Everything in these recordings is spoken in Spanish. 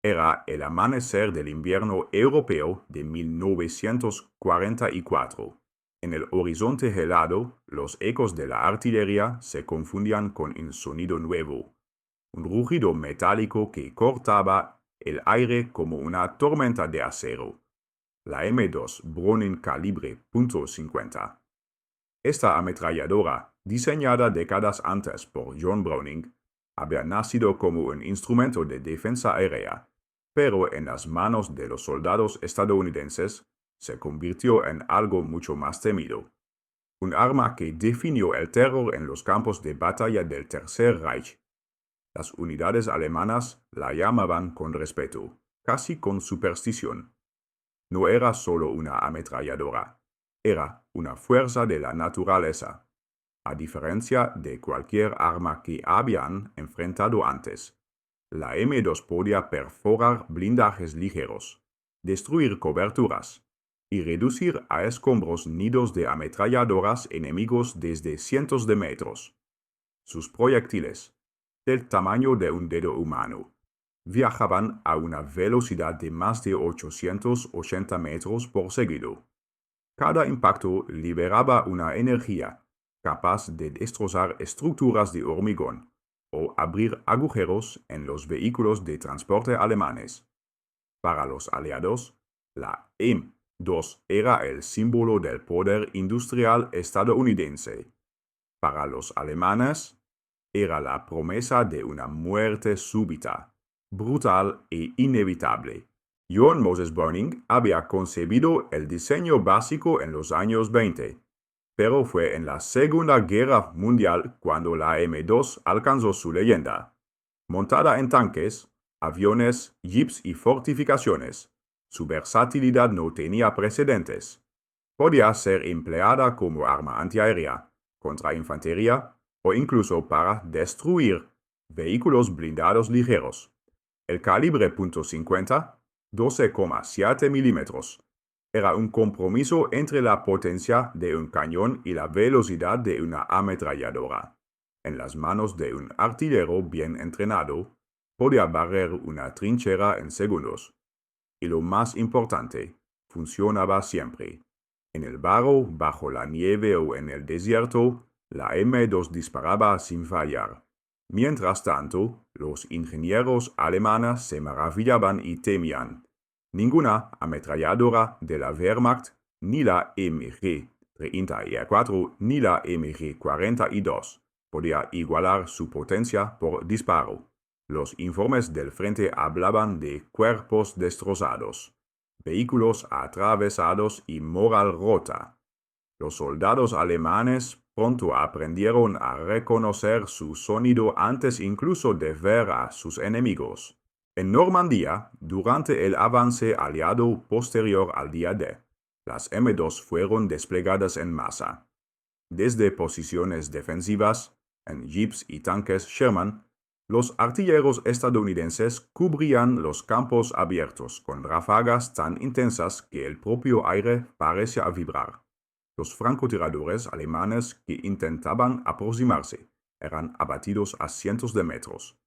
Era el amanecer del invierno europeo de 1944. En el horizonte helado, los ecos de la artillería se confundían con un sonido nuevo, un rugido metálico que cortaba el aire como una tormenta de acero. La M2 Browning calibre .50. Esta ametralladora, diseñada décadas antes por John Browning, había nacido como un instrumento de defensa aérea, pero en las manos de los soldados estadounidenses se convirtió en algo mucho más temido. Un arma que definió el terror en los campos de batalla del Tercer Reich. Las unidades alemanas la llamaban con respeto, casi con superstición. No era solo una ametralladora, era una fuerza de la naturaleza. A diferencia de cualquier arma que habían enfrentado antes, la M2 podía perforar blindajes ligeros, destruir coberturas y reducir a escombros nidos de ametralladoras enemigos desde cientos de metros. Sus proyectiles, del tamaño de un dedo humano, viajaban a una velocidad de más de 880 metros por segundo. Cada impacto liberaba una energía capaz de destrozar estructuras de hormigón o abrir agujeros en los vehículos de transporte alemanes. Para los aliados, la M2 era el símbolo del poder industrial estadounidense. Para los alemanes, era la promesa de una muerte súbita, brutal e inevitable. John Moses Browning había concebido el diseño básico en los años 20, pero fue en la Segunda Guerra Mundial cuando la M2 alcanzó su leyenda. Montada en tanques, aviones, jeeps y fortificaciones, su versatilidad no tenía precedentes. Podía ser empleada como arma antiaérea, contra infantería o incluso para destruir vehículos blindados ligeros. El calibre .50, 12,7 milímetros, era un compromiso entre la potencia de un cañón y la velocidad de una ametralladora. En las manos de un artillero bien entrenado, podía barrer una trinchera en segundos. Y lo más importante, funcionaba siempre. En el barro, bajo la nieve o en el desierto, la M2 disparaba sin fallar. Mientras tanto, los ingenieros alemanes se maravillaban y temían. Ninguna ametralladora de la Wehrmacht, ni la MG-34 ni la MG-42, podía igualar su potencia por disparo. Los informes del frente hablaban de cuerpos destrozados, vehículos atravesados y moral rota. Los soldados alemanes pronto aprendieron a reconocer su sonido antes incluso de ver a sus enemigos. En Normandía, durante el avance aliado posterior al día D, las M2 fueron desplegadas en masa. Desde posiciones defensivas, en jeeps y tanques Sherman, los artilleros estadounidenses cubrían los campos abiertos con ráfagas tan intensas que el propio aire parecía vibrar. Los francotiradores alemanes que intentaban aproximarse eran abatidos a cientos de metros.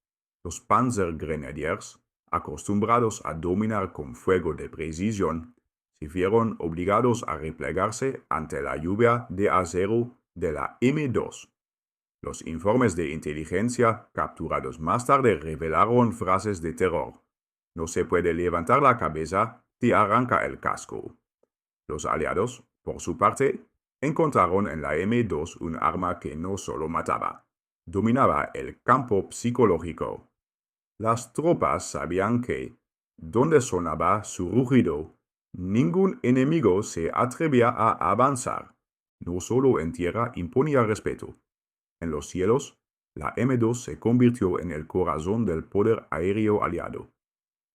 Los Panzergrenadiers, acostumbrados a dominar con fuego de precisión, se vieron obligados a replegarse ante la lluvia de acero de la M2. Los informes de inteligencia capturados más tarde revelaron frases de terror. No se puede levantar la cabeza, te arranca el casco. Los aliados, por su parte, encontraron en la M2 un arma que no solo mataba, dominaba el campo psicológico. Las tropas sabían que, donde sonaba su rugido, ningún enemigo se atrevía a avanzar. No solo en tierra imponía respeto. En los cielos, la M2 se convirtió en el corazón del poder aéreo aliado.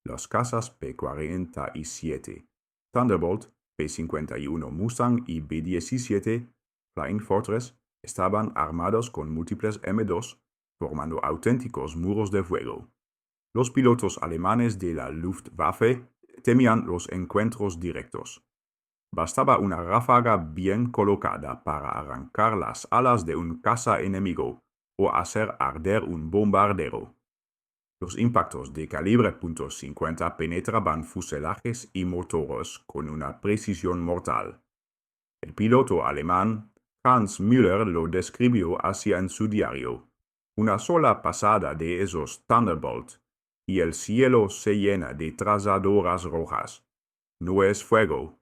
Los cazas P-47, Thunderbolt, P-51 Mustang y B-17 Flying Fortress estaban armados con múltiples M2, formando auténticos muros de fuego. Los pilotos alemanes de la Luftwaffe temían los encuentros directos. Bastaba una ráfaga bien colocada para arrancar las alas de un caza enemigo o hacer arder un bombardero. Los impactos de calibre .50 penetraban fuselajes y motores con una precisión mortal. El piloto alemán Hans Müller lo describió así en su diario: una sola pasada de esos Thunderbolt y el cielo se llena de trazadoras rojas. No es fuego,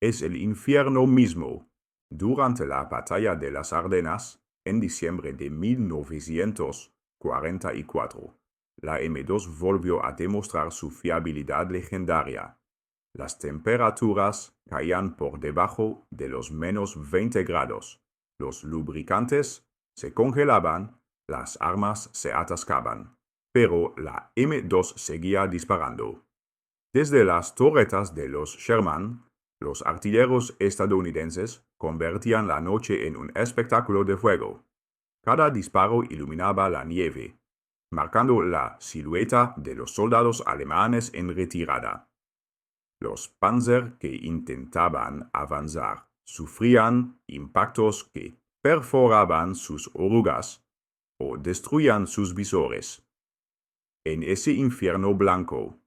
es el infierno mismo. Durante la batalla de las Ardenas, en diciembre de 1944, la M2 volvió a demostrar su fiabilidad legendaria. Las temperaturas caían por debajo de los -20 grados, los lubricantes se congelaban, las armas se atascaban, pero la M2 seguía disparando. Desde las torretas de los Sherman, los artilleros estadounidenses convertían la noche en un espectáculo de fuego. Cada disparo iluminaba la nieve, marcando la silueta de los soldados alemanes en retirada. Los Panzer que intentaban avanzar sufrían impactos que perforaban sus orugas o destruían sus visores. En ese infierno blanco,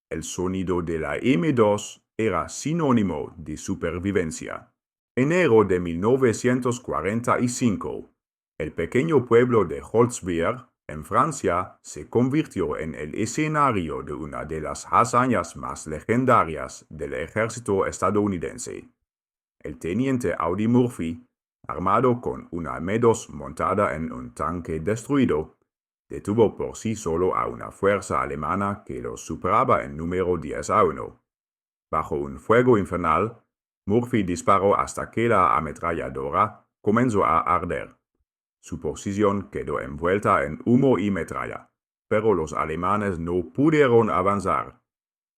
el sonido de la M2 era sinónimo de supervivencia. Enero de 1945, el pequeño pueblo de Holzwihr, en Francia, se convirtió en el escenario de una de las hazañas más legendarias del ejército estadounidense. El teniente Audie Murphy, armado con una M2 montada en un tanque destruido, detuvo por sí solo a una fuerza alemana que los superaba en número 10-1. Bajo un fuego infernal, Murphy disparó hasta que la ametralladora comenzó a arder. Su posición quedó envuelta en humo y metralla, pero los alemanes no pudieron avanzar.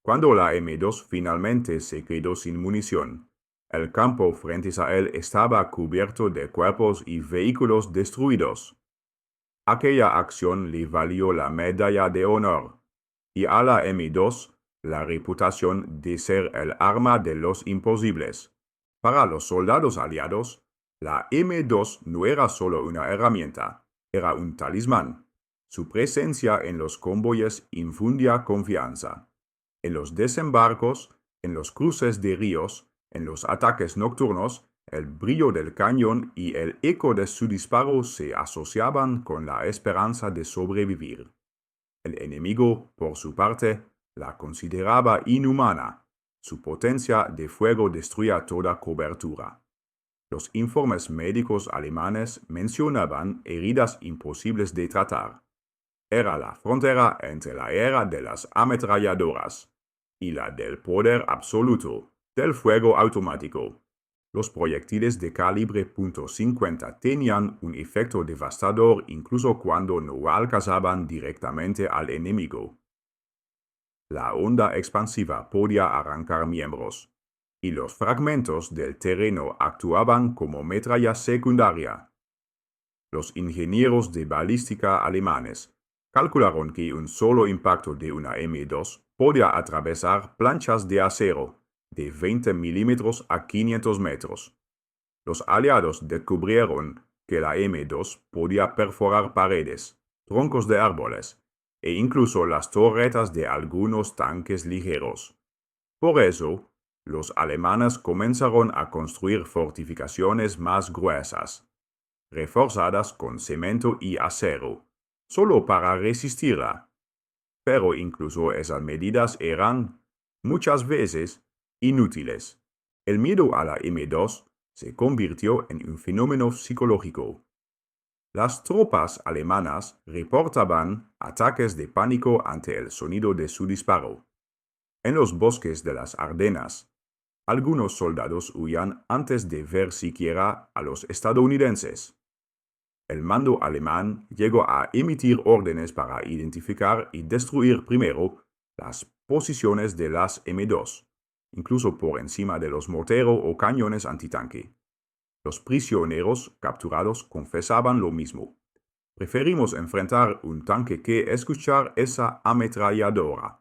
Cuando la M2 finalmente se quedó sin munición, el campo frente a él estaba cubierto de cuerpos y vehículos destruidos. Aquella acción le valió la medalla de honor, y a la M2 la reputación de ser el arma de los imposibles. Para los soldados aliados, la M2 no era solo una herramienta, era un talismán. Su presencia en los convoyes infundía confianza. En los desembarcos, en los cruces de ríos, en los ataques nocturnos, el brillo del cañón y el eco de su disparo se asociaban con la esperanza de sobrevivir. El enemigo, por su parte, la consideraba inhumana. Su potencia de fuego destruía toda cobertura. Los informes médicos alemanes mencionaban heridas imposibles de tratar. Era la frontera entre la era de las ametralladoras y la del poder absoluto del fuego automático. Los proyectiles de calibre .50 tenían un efecto devastador incluso cuando no alcanzaban directamente al enemigo. La onda expansiva podía arrancar miembros, y los fragmentos del terreno actuaban como metralla secundaria. Los ingenieros de balística alemanes calcularon que un solo impacto de una M2 podía atravesar planchas de acero de 20 milímetros a 500 metros. Los aliados descubrieron que la M2 podía perforar paredes, troncos de árboles e incluso las torretas de algunos tanques ligeros. Por eso, los alemanes comenzaron a construir fortificaciones más gruesas, reforzadas con cemento y acero, solo para resistirla. Pero incluso esas medidas eran, muchas veces, inútiles. El miedo a la M2 se convirtió en un fenómeno psicológico. Las tropas alemanas reportaban ataques de pánico ante el sonido de su disparo. En los bosques de las Ardenas, algunos soldados huían antes de ver siquiera a los estadounidenses. El mando alemán llegó a emitir órdenes para identificar y destruir primero las posiciones de las M2, incluso por encima de los morteros o cañones antitanque. Los prisioneros capturados confesaban lo mismo. Preferimos enfrentar un tanque que escuchar esa ametralladora.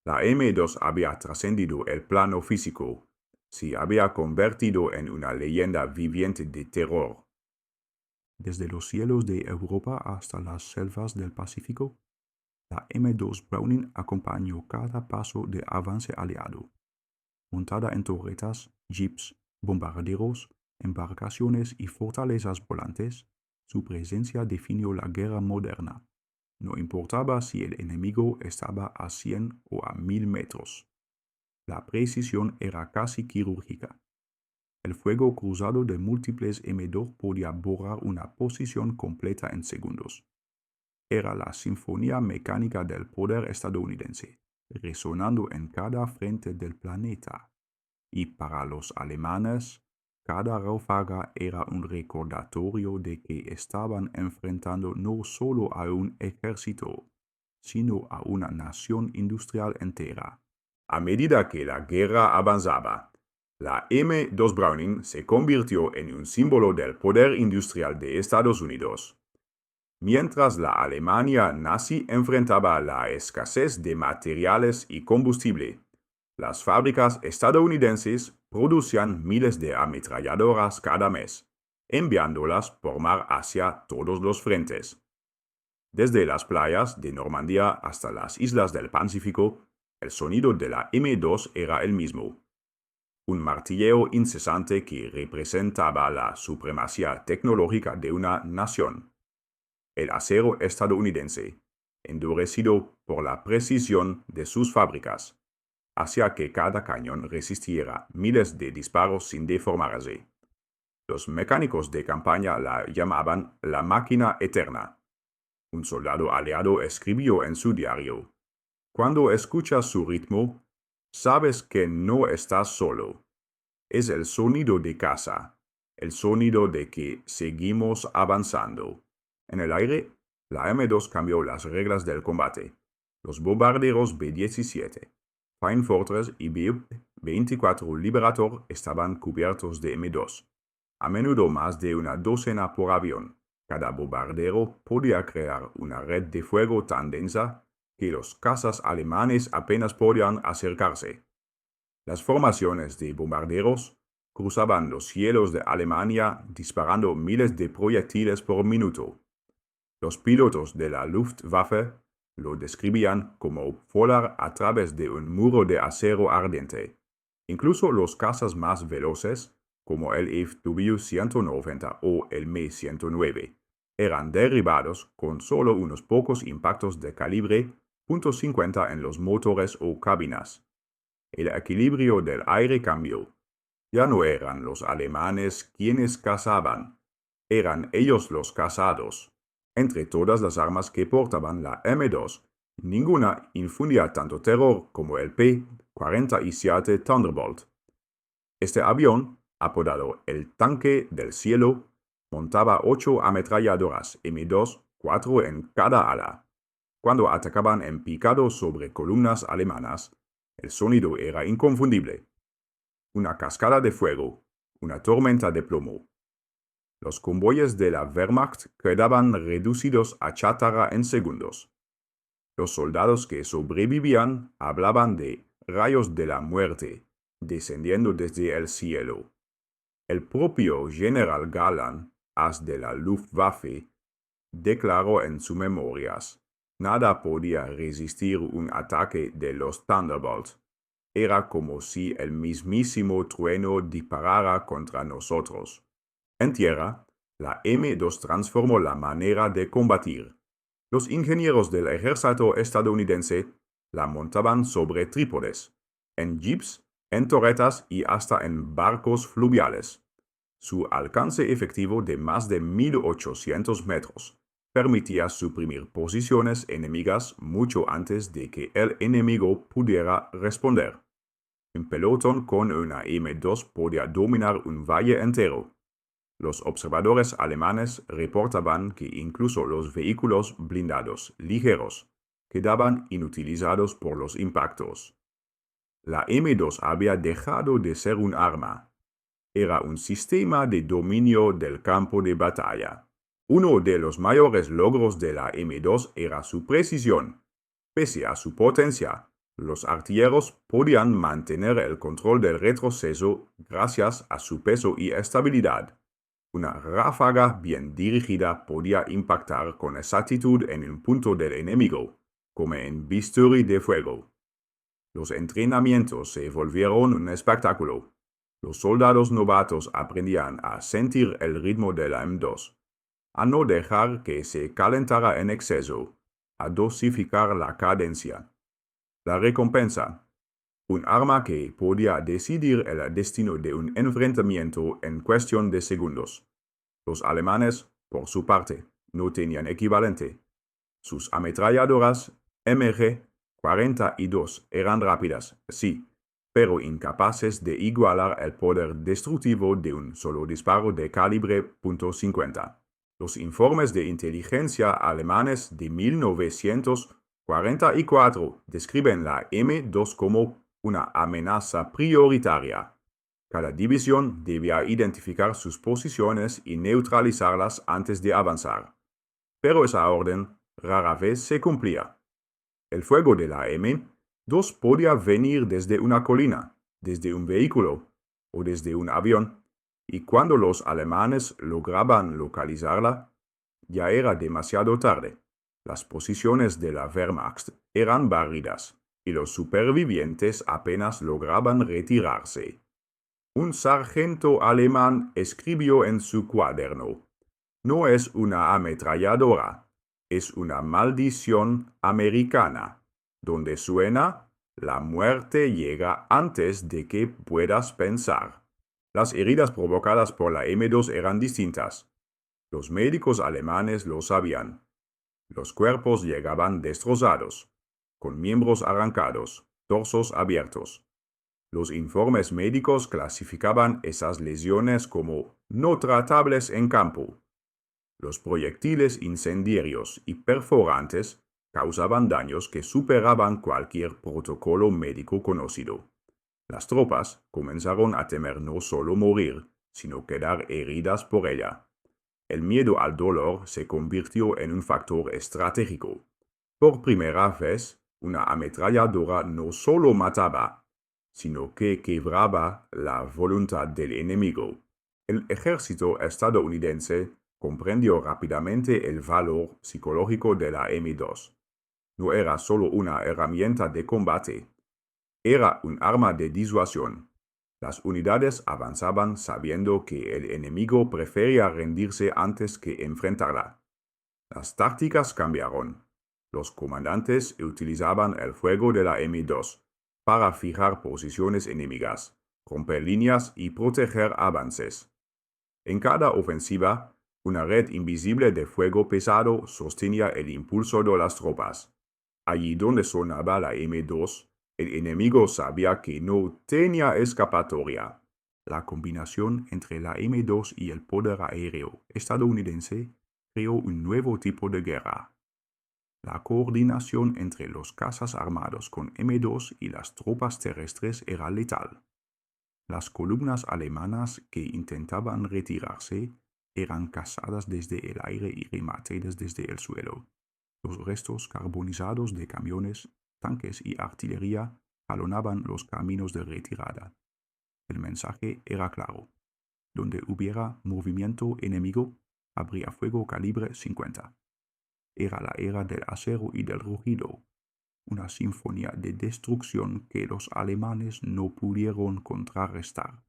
La M2 había trascendido el plano físico, se había convertido en una leyenda viviente de terror. Desde los cielos de Europa hasta las selvas del Pacífico, La M2 Browning acompañó cada paso de avance aliado. Montada en torretas, jeeps, bombarderos, embarcaciones y fortalezas volantes, su presencia definió la guerra moderna. No importaba si el enemigo estaba a 100 o a 1000 metros. La precisión era casi quirúrgica. El fuego cruzado de múltiples M2 podía borrar una posición completa en segundos. Era la sinfonía mecánica del poder estadounidense, resonando en cada frente del planeta. Y para los alemanes, cada ráfaga era un recordatorio de que estaban enfrentando no solo a un ejército, sino a una nación industrial entera. A medida que la guerra avanzaba, la M2 Browning se convirtió en un símbolo del poder industrial de Estados Unidos. Mientras la Alemania nazi enfrentaba la escasez de materiales y combustible, las fábricas estadounidenses producían miles de ametralladoras cada mes, enviándolas por mar hacia todos los frentes. Desde las playas de Normandía hasta las islas del Pacífico, el sonido de la M2 era el mismo. Un martilleo incesante que representaba la supremacía tecnológica de una nación. El acero estadounidense, endurecido por la precisión de sus fábricas, hacía que cada cañón resistiera miles de disparos sin deformarse. Los mecánicos de campaña la llamaban la máquina eterna. Un soldado aliado escribió en su diario: "Cuando escuchas su ritmo, sabes que no estás solo. Es el sonido de casa, el sonido de que seguimos avanzando". En el aire, la M2 cambió las reglas del combate. Los bombarderos B-17, Fine Fortress y B-24 Liberator estaban cubiertos de M2, a menudo más de una docena por avión. Cada bombardero podía crear una red de fuego tan densa que los cazas alemanes apenas podían acercarse. Las formaciones de bombarderos cruzaban los cielos de Alemania disparando miles de proyectiles por minuto. Los pilotos de la Luftwaffe lo describían como volar a través de un muro de acero ardiente. Incluso los cazas más veloces, como el FW-190 o el Me-109, eran derribados con solo unos pocos impactos de calibre .50 en los motores o cabinas. El equilibrio del aire cambió. Ya no eran los alemanes quienes cazaban, eran ellos los cazados. Entre todas las armas que portaban la M2, ninguna infundía tanto terror como el P-47 Thunderbolt. Este avión, apodado el tanque del cielo, montaba 8 ametralladoras M2, 4 en cada ala. Cuando atacaban en picado sobre columnas alemanas, el sonido era inconfundible. Una cascada de fuego, una tormenta de plomo. Los convoyes de la Wehrmacht quedaban reducidos a chatarra en segundos. Los soldados que sobrevivían hablaban de rayos de la muerte descendiendo desde el cielo. El propio general Galland, as de la Luftwaffe, declaró en sus memorias: "Nada podía resistir un ataque de los Thunderbolt. Era como si el mismísimo trueno disparara contra nosotros". En tierra, la M2 transformó la manera de combatir. Los ingenieros del ejército estadounidense la montaban sobre trípodes, en jeeps, en torretas y hasta en barcos fluviales. Su alcance efectivo de más de 1800 metros permitía suprimir posiciones enemigas mucho antes de que el enemigo pudiera responder. Un pelotón con una M2 podía dominar un valle entero. Los observadores alemanes reportaban que incluso los vehículos blindados ligeros quedaban inutilizados por los impactos. La M2 había dejado de ser un arma. Era un sistema de dominio del campo de batalla. Uno de los mayores logros de la M2 era su precisión. Pese a su potencia, los artilleros podían mantener el control del retroceso gracias a su peso y estabilidad. Una ráfaga bien dirigida podía impactar con exactitud en un punto del enemigo, como en bisturí de fuego. Los entrenamientos se volvieron un espectáculo. Los soldados novatos aprendían a sentir el ritmo de la M2, a no dejar que se calentara en exceso, a dosificar la cadencia. La recompensa: un arma que podía decidir el destino de un enfrentamiento en cuestión de segundos. Los alemanes, por su parte, no tenían equivalente. Sus ametralladoras MG-42 eran rápidas, sí, pero incapaces de igualar el poder destructivo de un solo disparo de calibre .50. Los informes de inteligencia alemanes de 1944 describen la M2 como una amenaza prioritaria. Cada división debía identificar sus posiciones y neutralizarlas antes de avanzar. Pero esa orden rara vez se cumplía. El fuego de la M2 podía venir desde una colina, desde un vehículo o desde un avión, y cuando los alemanes lograban localizarla, ya era demasiado tarde. Las posiciones de la Wehrmacht eran barridas, y los supervivientes apenas lograban retirarse. Un sargento alemán escribió en su cuaderno: «No es una ametralladora, es una maldición americana. Donde suena, la muerte llega antes de que puedas pensar». Las heridas provocadas por la M2 eran distintas. Los médicos alemanes lo sabían. Los cuerpos llegaban destrozados, con miembros arrancados, torsos abiertos. Los informes médicos clasificaban esas lesiones como no tratables en campo. Los proyectiles incendiarios y perforantes causaban daños que superaban cualquier protocolo médico conocido. Las tropas comenzaron a temer no solo morir, sino quedar heridas por ella. El miedo al dolor se convirtió en un factor estratégico. Por primera vez, una ametralladora no solo mataba, sino que quebraba la voluntad del enemigo. El ejército estadounidense comprendió rápidamente el valor psicológico de la M2. No era solo una herramienta de combate, era un arma de disuasión. Las unidades avanzaban sabiendo que el enemigo prefería rendirse antes que enfrentarla. Las tácticas cambiaron. Los comandantes utilizaban el fuego de la M2 para fijar posiciones enemigas, romper líneas y proteger avances. En cada ofensiva, una red invisible de fuego pesado sostenía el impulso de las tropas. Allí donde sonaba la M2, el enemigo sabía que no tenía escapatoria. La combinación entre la M2 y el poder aéreo estadounidense creó un nuevo tipo de guerra. La coordinación entre los cazas armados con M2 y las tropas terrestres era letal. Las columnas alemanas que intentaban retirarse eran cazadas desde el aire y rematadas desde el suelo. Los restos carbonizados de camiones, tanques y artillería jalonaban los caminos de retirada. El mensaje era claro: donde hubiera movimiento enemigo, habría fuego calibre 50. Era la era del acero y del rugido, una sinfonía de destrucción que los alemanes no pudieron contrarrestar.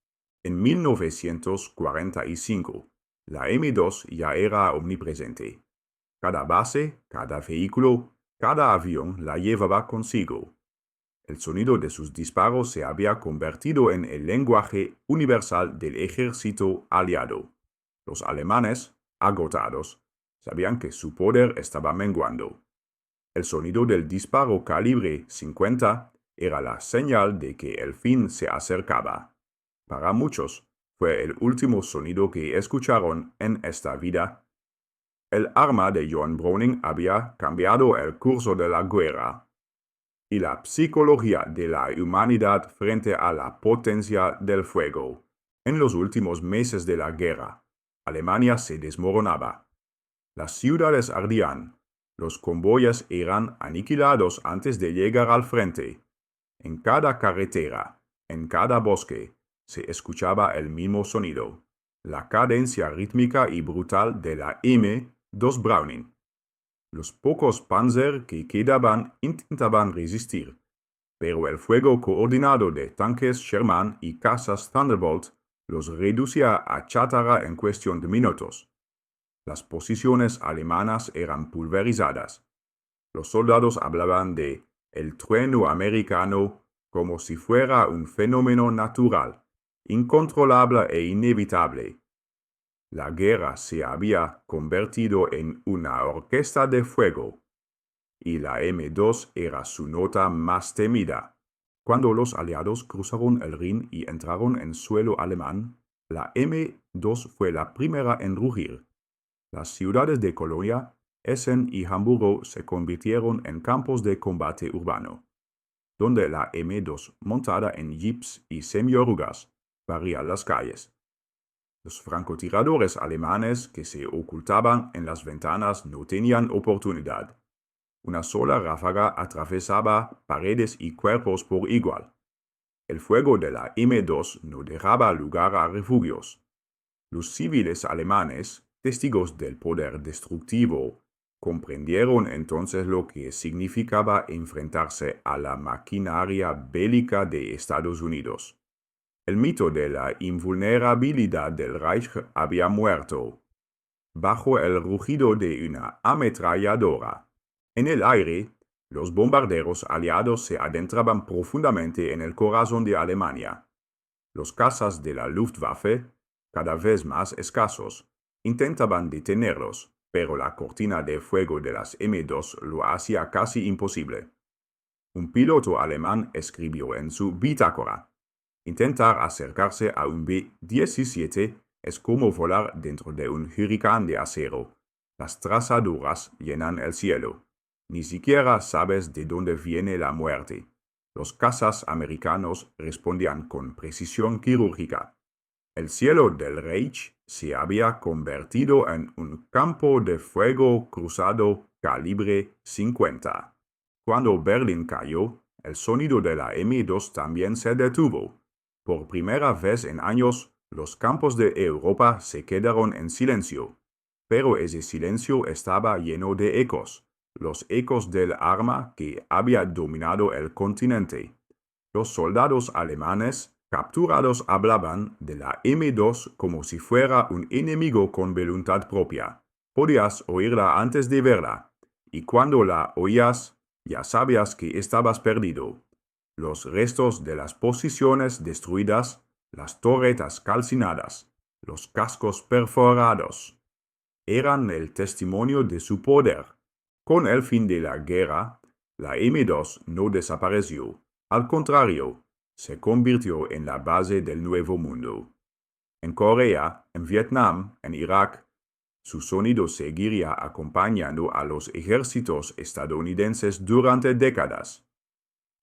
En 1945, la M2 ya era omnipresente. Cada base, cada vehículo, cada avión la llevaba consigo. El sonido de sus disparos se había convertido en el lenguaje universal del ejército aliado. Los alemanes, agotados, sabían que su poder estaba menguando. El sonido del disparo calibre 50 era la señal de que el fin se acercaba. Para muchos, fue el último sonido que escucharon en esta vida. El arma de Johann Browning había cambiado el curso de la guerra y la psicología de la humanidad frente a la potencia del fuego. En los últimos meses de la guerra, Alemania se desmoronaba. Las ciudades ardían. Los convoyes eran aniquilados antes de llegar al frente. En cada carretera, en cada bosque, se escuchaba el mismo sonido, la cadencia rítmica y brutal de la M2 Browning. Los pocos Panzer que quedaban intentaban resistir, pero el fuego coordinado de tanques Sherman y cazas Thunderbolt los reducía a chatarra en cuestión de minutos. Las posiciones alemanas eran pulverizadas. Los soldados hablaban de el trueno americano como si fuera un fenómeno natural, incontrolable e inevitable. La guerra se había convertido en una orquesta de fuego, y la M2 era su nota más temida. Cuando los aliados cruzaron el Rin y entraron en suelo alemán, la M2 fue la primera en rugir. Las ciudades de Colonia, Essen y Hamburgo se convirtieron en campos de combate urbano, donde la M2, montada en jeeps y semiorugas, barría las calles. Los francotiradores alemanes que se ocultaban en las ventanas no tenían oportunidad. Una sola ráfaga atravesaba paredes y cuerpos por igual. El fuego de la M2 no dejaba lugar a refugios. Los civiles alemanes, testigos del poder destructivo, comprendieron entonces lo que significaba enfrentarse a la maquinaria bélica de Estados Unidos. El mito de la invulnerabilidad del Reich había muerto. Bajo el rugido de una ametralladora, en el aire, los bombarderos aliados se adentraban profundamente en el corazón de Alemania. Los cazas de la Luftwaffe, cada vez más escasos, intentaban detenerlos, pero la cortina de fuego de las M2 lo hacía casi imposible. Un piloto alemán escribió en su bitácora: intentar acercarse a un B-17 es como volar dentro de un huracán de acero. Las trazadoras llenan el cielo. Ni siquiera sabes de dónde viene la muerte. Los cazas americanos respondían con precisión quirúrgica. El cielo del Reich se había convertido en un campo de fuego cruzado calibre 50. Cuando Berlín cayó, el sonido de la M2 también se detuvo. Por primera vez en años, los campos de Europa se quedaron en silencio, pero ese silencio estaba lleno de ecos, los ecos del arma que había dominado el continente. Los soldados alemanes capturados hablaban de la M2 como si fuera un enemigo con voluntad propia. Podías oírla antes de verla, y cuando la oías, ya sabías que estabas perdido. Los restos de las posiciones destruidas, las torretas calcinadas, los cascos perforados, eran el testimonio de su poder. Con el fin de la guerra, la M2 no desapareció. Al contrario, se convirtió en la base del Nuevo Mundo. En Corea, en Vietnam, en Irak, su sonido seguiría acompañando a los ejércitos estadounidenses durante décadas.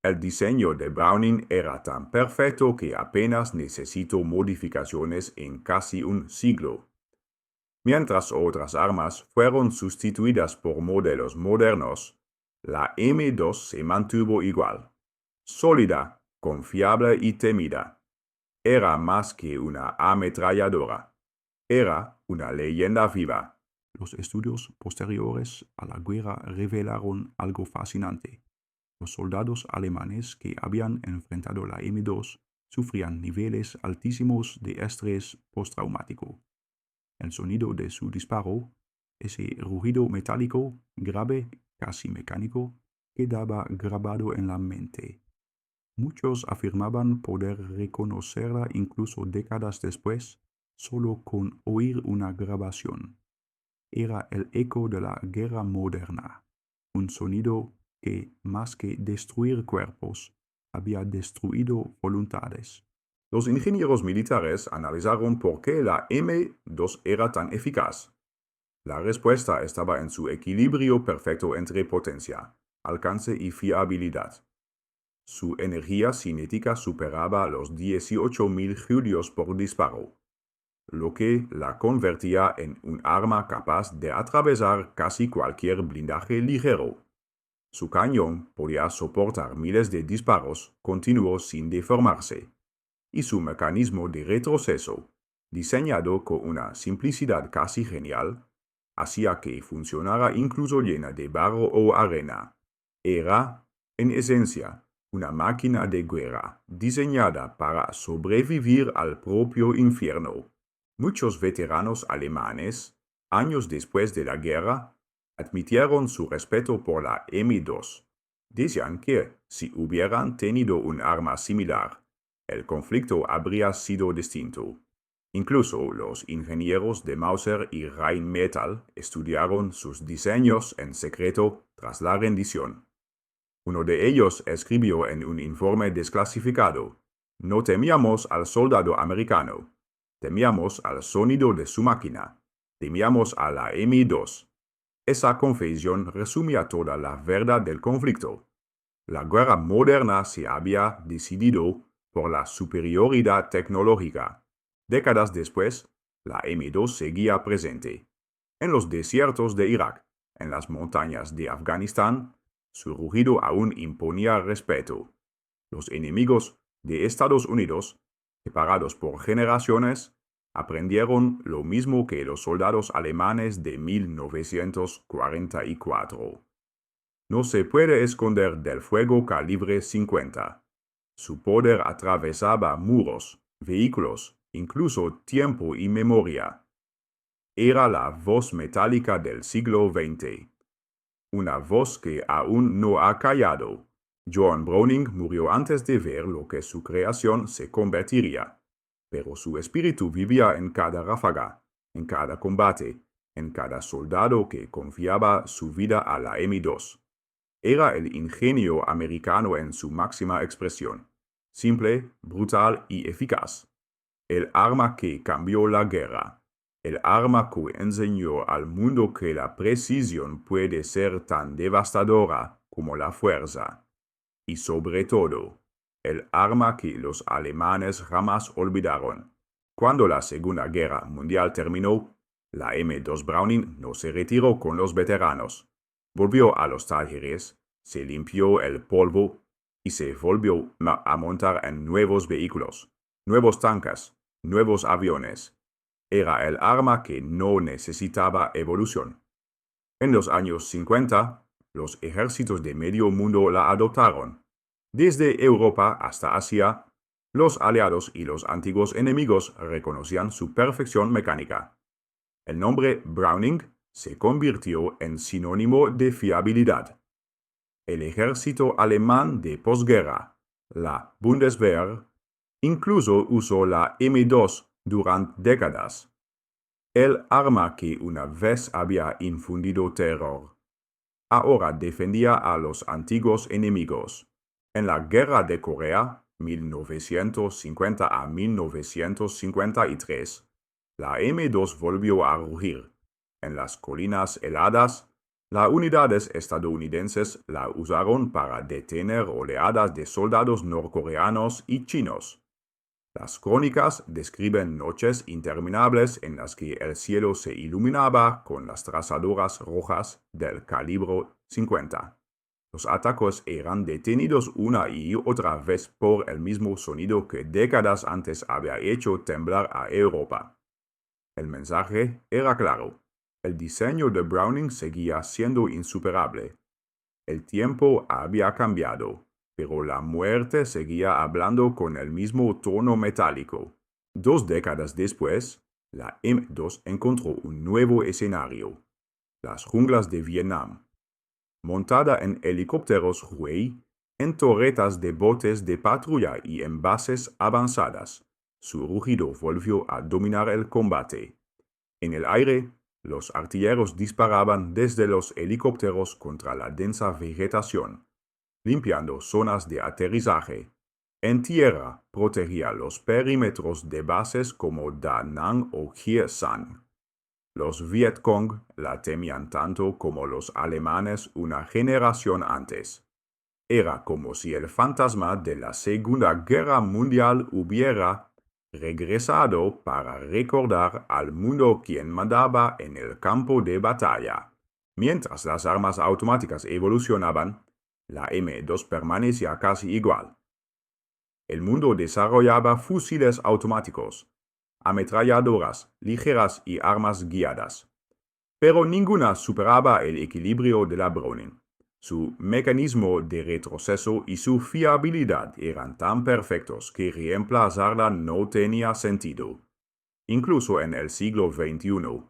El diseño de Browning era tan perfecto que apenas necesitó modificaciones en casi un siglo. Mientras otras armas fueron sustituidas por modelos modernos, la M2 se mantuvo igual, sólida, confiable y temida. Era más que una ametralladora. Era una leyenda viva. Los estudios posteriores a la guerra revelaron algo fascinante. Los soldados alemanes que habían enfrentado la M2 sufrían niveles altísimos de estrés postraumático. El sonido de su disparo, ese rugido metálico, grave, casi mecánico, quedaba grabado en la mente. Muchos afirmaban poder reconocerla incluso décadas después, solo con oír una grabación. Era el eco de la guerra moderna, un sonido que, más que destruir cuerpos, había destruido voluntades. Los ingenieros militares analizaron por qué la M2 era tan eficaz. La respuesta estaba en su equilibrio perfecto entre potencia, alcance y fiabilidad. Su energía cinética superaba los 18.000 julios por disparo, lo que la convertía en un arma capaz de atravesar casi cualquier blindaje ligero. Su cañón podía soportar miles de disparos continuos sin deformarse, y su mecanismo de retroceso, diseñado con una simplicidad casi genial, hacía que funcionara incluso llena de barro o arena. Era, en esencia, una máquina de guerra diseñada para sobrevivir al propio infierno. Muchos veteranos alemanes, años después de la guerra, admitieron su respeto por la M2. Decían que, si hubieran tenido un arma similar, el conflicto habría sido distinto. Incluso los ingenieros de Mauser y Rheinmetall estudiaron sus diseños en secreto tras la rendición. Uno de ellos escribió en un informe desclasificado: "No temíamos al soldado americano, temíamos al sonido de su máquina, temíamos a la M2". Esa confesión resumía toda la verdad del conflicto. La guerra moderna se había decidido por la superioridad tecnológica. Décadas después, la M2 seguía presente. En los desiertos de Irak, en las montañas de Afganistán, su rugido aún imponía respeto. Los enemigos de Estados Unidos, separados por generaciones, aprendieron lo mismo que los soldados alemanes de 1944. No se puede esconder del fuego calibre 50. Su poder atravesaba muros, vehículos, incluso tiempo y memoria. Era la voz metálica del siglo XX. Una voz que aún no ha callado. Johann Browning murió antes de ver lo que su creación se convertiría, pero su espíritu vivía en cada ráfaga, en cada combate, en cada soldado que confiaba su vida a la M2. Era el ingenio americano en su máxima expresión, simple, brutal y eficaz. El arma que cambió la guerra. El arma que enseñó al mundo que la precisión puede ser tan devastadora como la fuerza. Y sobre todo, el arma que los alemanes jamás olvidaron. Cuando la Segunda Guerra Mundial terminó, la M2 Browning no se retiró con los veteranos. Volvió a los talleres, se limpió el polvo y se volvió a montar en nuevos vehículos, nuevos tanques, nuevos aviones. Era el arma que no necesitaba evolución. En los años 50, los ejércitos de medio mundo la adoptaron. Desde Europa hasta Asia, los aliados y los antiguos enemigos reconocían su perfección mecánica. El nombre Browning se convirtió en sinónimo de fiabilidad. El ejército alemán de posguerra, la Bundeswehr, incluso usó la M2 durante décadas. El arma que una vez había infundido terror, ahora defendía a los antiguos enemigos. En la Guerra de Corea, 1950 a 1953, la M2 volvió a rugir. En las colinas heladas, las unidades estadounidenses la usaron para detener oleadas de soldados norcoreanos y chinos. Las crónicas describen noches interminables en las que el cielo se iluminaba con las trazadoras rojas del calibre 50. Los ataques eran detenidos una y otra vez por el mismo sonido que décadas antes había hecho temblar a Europa. El mensaje era claro. El diseño de Browning seguía siendo insuperable. El tiempo había cambiado, pero la muerte seguía hablando con el mismo tono metálico. 2 décadas después, la M2 encontró un nuevo escenario: las junglas de Vietnam. Montada en helicópteros Huey, en torretas de botes de patrulla y en bases avanzadas, su rugido volvió a dominar el combate. En el aire, los artilleros disparaban desde los helicópteros contra la densa vegetación, limpiando zonas de aterrizaje. En tierra, protegía los perímetros de bases como Da Nang o Hie San. Los Vietcong la temían tanto como los alemanes una generación antes. Era como si el fantasma de la Segunda Guerra Mundial hubiera regresado para recordar al mundo quién mandaba en el campo de batalla. Mientras las armas automáticas evolucionaban, la M2 permanecía casi igual. El mundo desarrollaba fusiles automáticos, ametralladoras ligeras y armas guiadas. pero ninguna superaba el equilibrio de la Browning. Su mecanismo de retroceso y su fiabilidad eran tan perfectos que reemplazarla no tenía sentido. Incluso en el siglo XXI,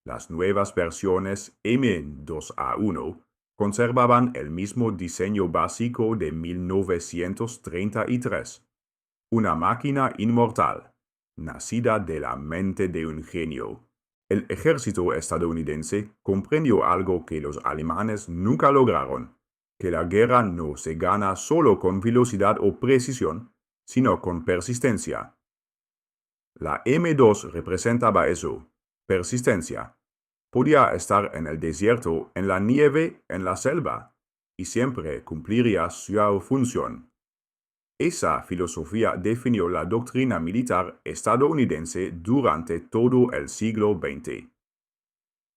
las nuevas versiones M2A1 conservaban el mismo diseño básico de 1933. Una máquina inmortal, nacida de la mente de un genio. El ejército estadounidense comprendió algo que los alemanes nunca lograron, que la guerra no se gana solo con velocidad o precisión, sino con persistencia. La M2 representaba eso, persistencia. Podía estar en el desierto, en la nieve, en la selva, y siempre cumpliría su función. Esa filosofía definió la doctrina militar estadounidense durante todo el siglo XX.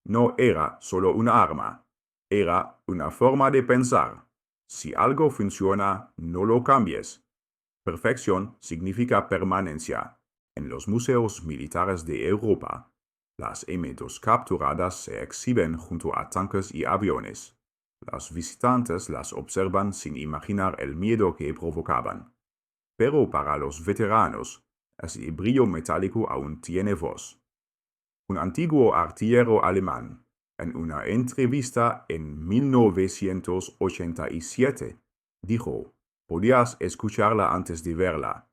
No era solo una arma, era una forma de pensar. Si algo funciona, no lo cambies. Perfección significa permanencia. En los museos militares de Europa, las M2 capturadas se exhiben junto a tanques y aviones. Los visitantes las observan sin imaginar el miedo que provocaban. Pero para los veteranos, ese brillo metálico aún tiene voz. Un antiguo artillero alemán, en una entrevista en 1987, dijo: «Podías escucharla antes de verla.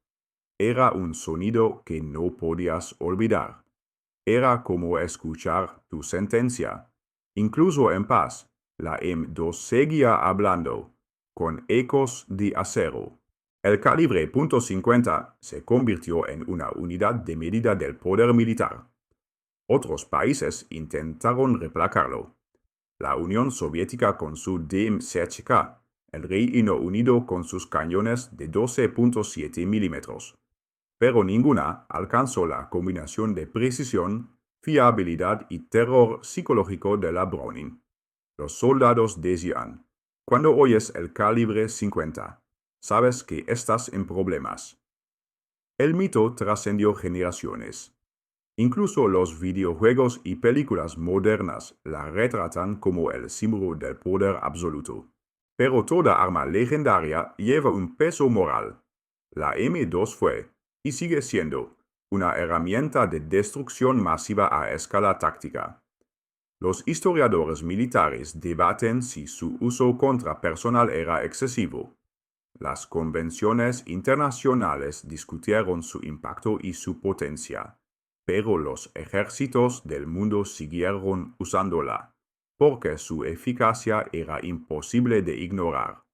Era un sonido que no podías olvidar. Era como escuchar tu sentencia. Incluso en paz, la M2 seguía hablando, con ecos de acero». El calibre .50 se convirtió en una unidad de medida del poder militar. Otros países intentaron replicarlo. La Unión Soviética con su DMZ-K, el Reino Unido con sus cañones de 12.7 milímetros. Pero ninguna alcanzó la combinación de precisión, fiabilidad y terror psicológico de la Browning. Los soldados decían: «Cuando oyes el calibre 50, sabes que estás en problemas». El mito trascendió generaciones. Incluso los videojuegos y películas modernas la retratan como el símbolo del poder absoluto. Pero toda arma legendaria lleva un peso moral. La M2 fue, y sigue siendo, una herramienta de destrucción masiva a escala táctica. Los historiadores militares debaten si su uso contra personal era excesivo. Las convenciones internacionales discutieron su impacto y su potencia, pero los ejércitos del mundo siguieron usándola, porque su eficacia era imposible de ignorar.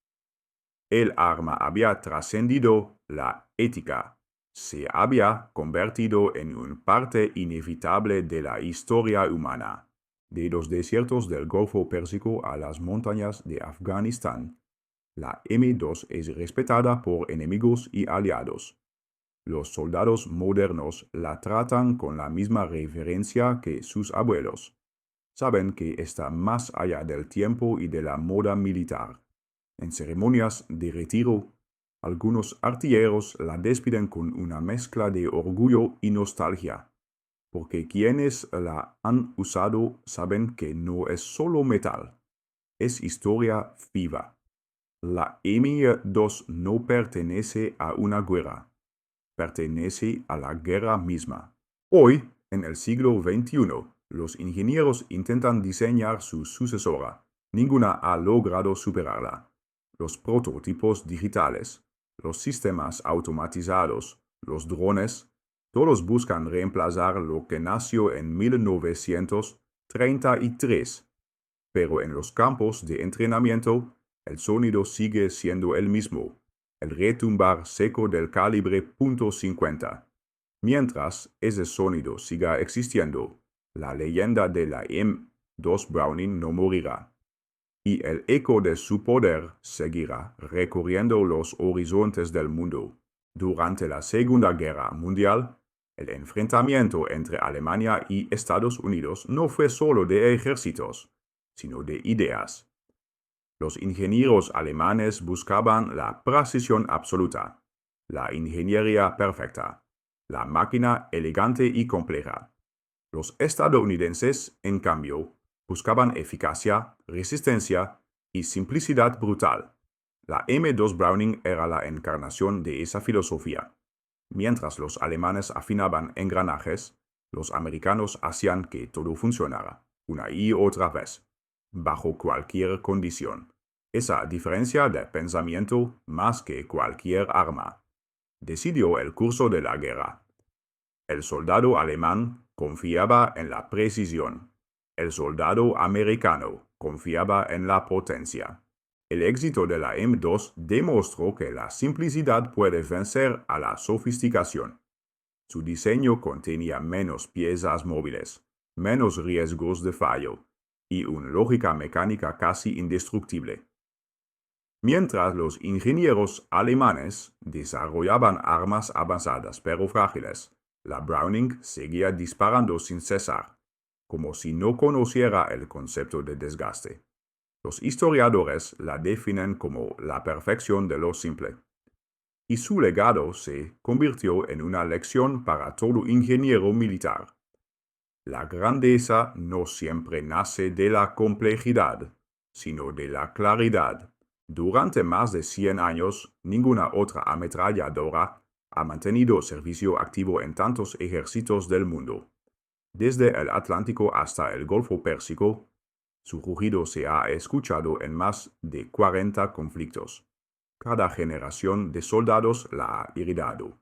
El arma había trascendido la ética, se había convertido en una parte inevitable de la historia humana. De los desiertos del Golfo Pérsico a las montañas de Afganistán, la M2 es respetada por enemigos y aliados. Los soldados modernos la tratan con la misma reverencia que sus abuelos. Saben que está más allá del tiempo y de la moda militar. En ceremonias de retiro, algunos artilleros la despiden con una mezcla de orgullo y nostalgia, porque quienes la han usado saben que no es solo metal, es historia viva. La M2 no pertenece a una guerra, pertenece a la guerra misma. Hoy, en el siglo XXI, los ingenieros intentan diseñar su sucesora. Ninguna ha logrado superarla. Los prototipos digitales, los sistemas automatizados, los drones, todos buscan reemplazar lo que nació en 1933. Pero en los campos de entrenamiento, el sonido sigue siendo el mismo, el retumbar seco del calibre .50. Mientras ese sonido siga existiendo, la leyenda de la M2 Browning no morirá, y el eco de su poder seguirá recorriendo los horizontes del mundo. Durante la Segunda Guerra Mundial, el enfrentamiento entre Alemania y Estados Unidos no fue solo de ejércitos, sino de ideas. Los ingenieros alemanes buscaban la precisión absoluta, la ingeniería perfecta, la máquina elegante y compleja. Los estadounidenses, en cambio, Buscaban eficacia, resistencia y simplicidad brutal. La M2 Browning era la encarnación de esa filosofía. Mientras los alemanes afinaban engranajes, los americanos hacían que todo funcionara, una y otra vez, bajo cualquier condición. Esa diferencia de pensamiento, más que cualquier arma, decidió el curso de la guerra. El soldado alemán confiaba en la precisión. El soldado americano confiaba en la potencia. El éxito de la M2 demostró que la simplicidad puede vencer a la sofisticación. Su diseño contenía menos piezas móviles, menos riesgos de fallo y una lógica mecánica casi indestructible. Mientras los ingenieros alemanes desarrollaban armas avanzadas pero frágiles, la Browning seguía disparando sin cesar, como si no conociera el concepto de desgaste. Los historiadores la definen como la perfección de lo simple, y su legado se convirtió en una lección para todo ingeniero militar. La grandeza no siempre nace de la complejidad, sino de la claridad. Durante más de 100 años, ninguna otra ametralladora ha mantenido servicio activo en tantos ejércitos del mundo. Desde el Atlántico hasta el Golfo Pérsico, su rugido se ha escuchado en más de 40 conflictos. Cada generación de soldados la ha heredado,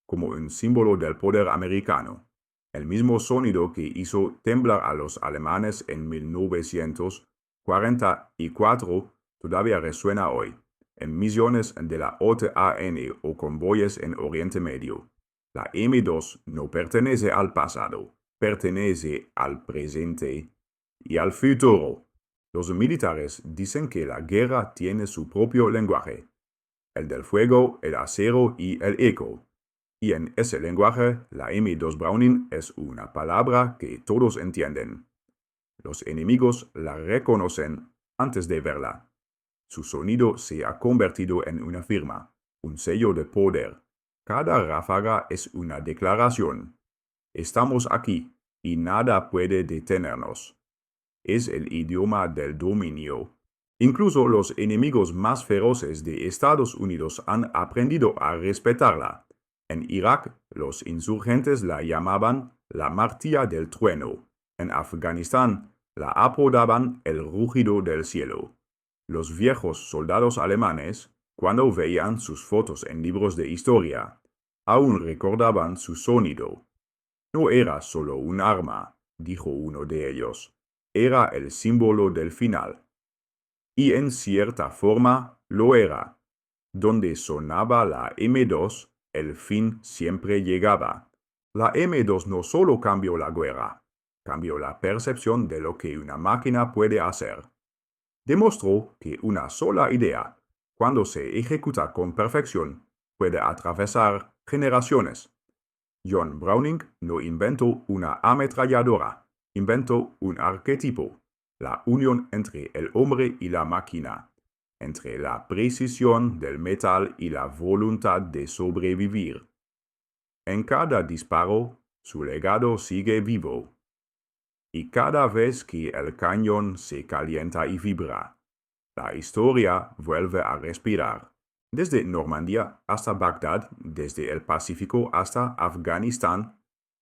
como un símbolo del poder americano. El mismo sonido que hizo temblar a los alemanes en 1944 todavía resuena hoy, en misiones de la OTAN o convoyes en Oriente Medio. La M2 no pertenece al pasado, pertenece al presente y al futuro. Los militares dicen que la guerra tiene su propio lenguaje, el del fuego, el acero y el eco. Y en ese lenguaje, la M2 Browning es una palabra que todos entienden. Los enemigos la reconocen antes de verla. Su sonido se ha convertido en una firma, un sello de poder. Cada ráfaga es una declaración. Estamos aquí y nada puede detenernos. Es el idioma del dominio. Incluso los enemigos más feroces de Estados Unidos han aprendido a respetarla. En Irak, los insurgentes la llamaban la martilla del trueno. En Afganistán, la apodaban el rugido del cielo. Los viejos soldados alemanes, cuando veían sus fotos en libros de historia, aún recordaban su sonido. No era solo un arma, dijo uno de ellos, era el símbolo del final. Y en cierta forma lo era. Donde sonaba la M2, el fin siempre llegaba. La M2 no solo cambió la guerra, cambió la percepción de lo que una máquina puede hacer. Demostró que una sola idea, cuando se ejecuta con perfección, puede atravesar generaciones. John Browning no inventó una ametralladora, inventó un arquetipo, la unión entre el hombre y la máquina, entre la precisión del metal y la voluntad de sobrevivir. En cada disparo, su legado sigue vivo. Y cada vez que el cañón se calienta y vibra, la historia vuelve a respirar. Desde Normandía hasta Bagdad, desde el Pacífico hasta Afganistán,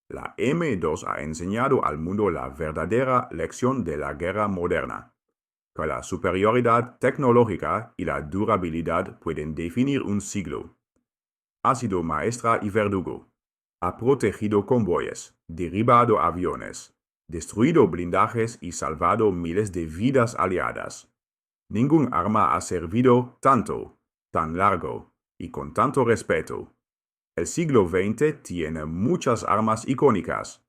la M2 ha enseñado al mundo la verdadera lección de la guerra moderna, que la superioridad tecnológica y la durabilidad pueden definir un siglo. Ha sido maestra y verdugo. Ha protegido convoyes, derribado aviones, destruido blindajes y salvado miles de vidas aliadas. Ningún arma ha servido tanto, tan largo y con tanto respeto. El siglo XX tiene muchas armas icónicas,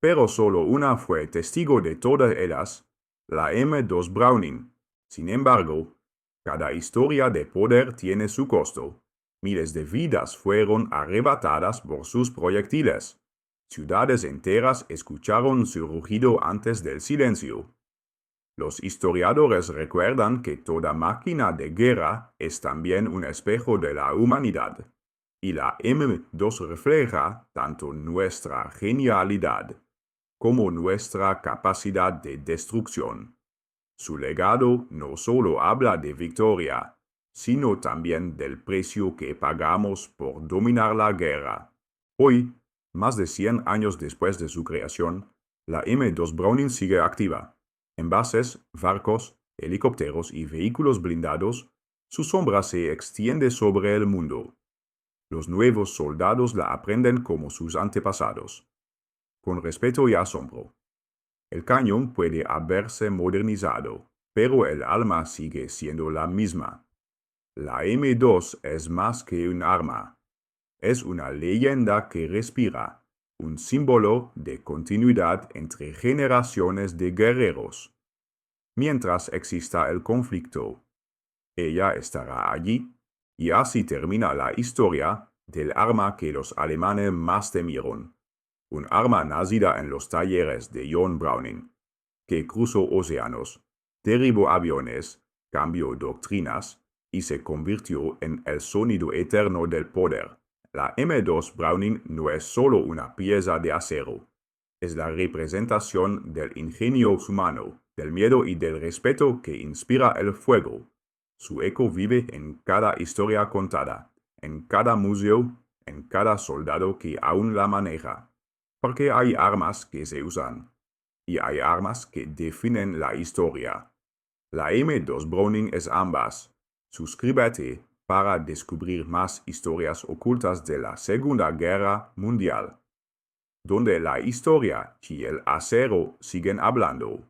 pero solo una fue testigo de todas ellas, la M2 Browning. Sin embargo, cada historia de poder tiene su costo. Miles de vidas fueron arrebatadas por sus proyectiles. Ciudades enteras escucharon su rugido antes del silencio. Los historiadores recuerdan que toda máquina de guerra es también un espejo de la humanidad, y la M2 refleja tanto nuestra genialidad como nuestra capacidad de destrucción. Su legado no solo habla de victoria, sino también del precio que pagamos por dominar la guerra. Hoy, más de 100 años después de su creación, la M2 Browning sigue activa. En bases, barcos, helicópteros y vehículos blindados, su sombra se extiende sobre el mundo. Los nuevos soldados la aprenden como sus antepasados, con respeto y asombro. El cañón puede haberse modernizado, pero el alma sigue siendo la misma. La M2 es más que un arma. Es una leyenda que respira, un símbolo de continuidad entre generaciones de guerreros. Mientras exista el conflicto, ella estará allí, y así termina la historia del arma que los alemanes más temieron, un arma nacida en los talleres de John Browning, que cruzó océanos, derribó aviones, cambió doctrinas y se convirtió en el sonido eterno del poder. La M2 Browning no es solo una pieza de acero, es la representación del ingenio humano, del miedo y del respeto que inspira el fuego. Su eco vive en cada historia contada, en cada museo, en cada soldado que aún la maneja. Porque hay armas que se usan, y hay armas que definen la historia. La M2 Browning es ambas. Suscríbete para descubrir más historias ocultas de la Segunda Guerra Mundial, donde la historia y el acero siguen hablando.